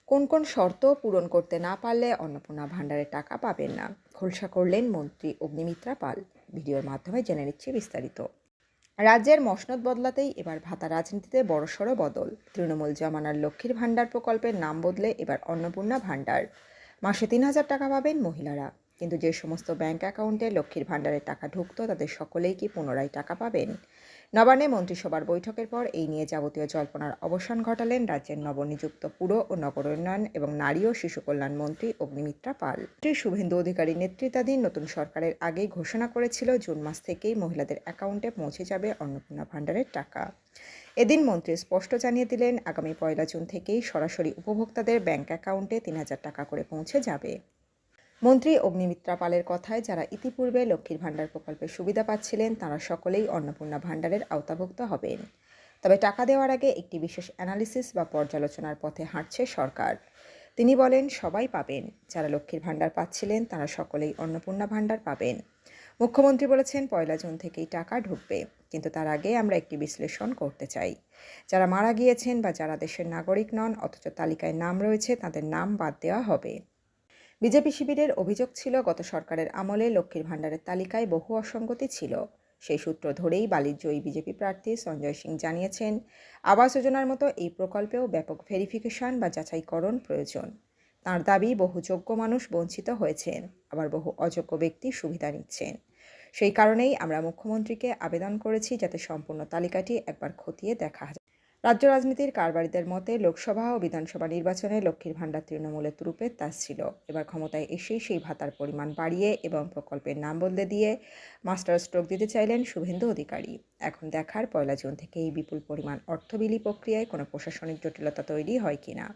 কোন কোন শর্ত পূরণ করতে না পারলে অন্নপূর্ণা ভাণ্ডারের টাকা পাবেন না, খোলসা করলেন মন্ত্রী অগ্নিমিত্রা পাল। ভিডিওর মাধ্যমে জেনে নিচ্ছি বিস্তারিত। রাজ্যের মসনদ বদলাতেই এবার ভাতা রাজনীতিতে বড়সড় বদল। তৃণমূল জমানার লক্ষ্মীর ভাণ্ডার প্রকল্পের নাম বদলে এবার অন্নপূর্ণা ভাণ্ডার। মাসে 3,000 টাকা পাবেন মহিলারা। কিন্তু যে সমস্ত ব্যাংক অ্যাকাউন্টে লক্ষ্মীর ভাণ্ডারের টাকা ঢুকতো তাদের সকলেই কি পুনরায় টাকা পাবেন? নবান্নে মন্ত্রিসভার বৈঠকের পর এই নিয়ে যাবতীয় জল্পনার অবসান ঘটালেন রাজ্যের নবনিযুক্ত পুর ও নগর উন্নয়ন এবং নারী ও শিশু কল্যাণ মন্ত্রী অগ্নিমিত্রা পাল। শুভেন্দু অধিকারী নেতৃত্বাধীন নতুন সরকারের আগেই ঘোষণা করেছিল জুন মাস থেকেই মহিলাদের অ্যাকাউন্টে পৌঁছে যাবে অন্নপূর্ণা ভাণ্ডারের টাকা। এদিন মন্ত্রী স্পষ্ট জানিয়ে দিলেন, আগামী 1 জুন থেকেই সরাসরি উপভোক্তাদের ব্যাংক অ্যাকাউন্টে 3,000 টাকা করে পৌঁছে যাবে। মন্ত্রী অগ্নিমিত্রা পালের কথায়, যারা ইতিপূর্বে লক্ষ্মীর ভাণ্ডার প্রকল্পের সুবিধা পাচ্ছিলেন তারা সকলেই অন্নপূর্ণা ভাণ্ডারের আওতাভুক্ত হবেন। তবে টাকা দেওয়ার আগে একটি বিশেষ অ্যানালিসিস বা পর্যালোচনার পথে হাঁটছে সরকার। তিনি বলেন, সবাই পাবেন। যারা লক্ষ্মীর ভাণ্ডার পাচ্ছিলেন তারা সকলেই অন্নপূর্ণা ভাণ্ডার পাবেন। মুখ্যমন্ত্রী বলেছেন, 1 জুন থেকেই টাকা ঢুকবে, কিন্তু তার আগে আমরা একটি বিশ্লেষণ করতে চাই। যারা মারা গিয়েছেন বা যারা দেশের নাগরিক নন অথচ তালিকায় নাম রয়েছে তাদের নাম বাদ দেওয়া হবে। বিজেপি শিবিরের অভিযোগ ছিল, গত সরকারের আমলে লক্ষ্মীর ভাণ্ডারের তালিকায় বহু অসঙ্গতি ছিল। সেই সূত্র ধরেই বালির জয়ী বিজেপি প্রার্থী সঞ্জয় সিং জানিয়েছেন, আবাস যোজনার মতো এই প্রকল্পেও ব্যাপক ভেরিফিকেশন বা যাচাইকরণ প্রয়োজন। তাঁর দাবি, বহু যোগ্য মানুষ বঞ্চিত হয়েছেন, আবার বহু অযোগ্য ব্যক্তি সুবিধা নিচ্ছেন। সেই কারণেই আমরা মুখ্যমন্ত্রীকে আবেদন করেছি যাতে সম্পূর্ণ তালিকাটি একবার খতিয়ে দেখা যায়। রাজ্য রাজনীতির কারবারিদের মতে, লোকসভা ও বিধানসভা নির্বাচনে লক্ষ্মীর ভাণ্ডার তৃণমূলের তুরুপের তাস ছিল। এবার ক্ষমতায় এসেই সেই ভাতার পরিমাণ বাড়িয়ে এবং প্রকল্পের নাম বদলে দিয়ে মাস্টার স্ট্রোক দিতে চাইলেন শুভেন্দু অধিকারী। এখন দেখার 1 জুন থেকে এই বিপুল পরিমাণ অর্থ বিলি প্রক্রিয়ায় কোনো প্রশাসনিক জটিলতা তৈরি হয় কিনা।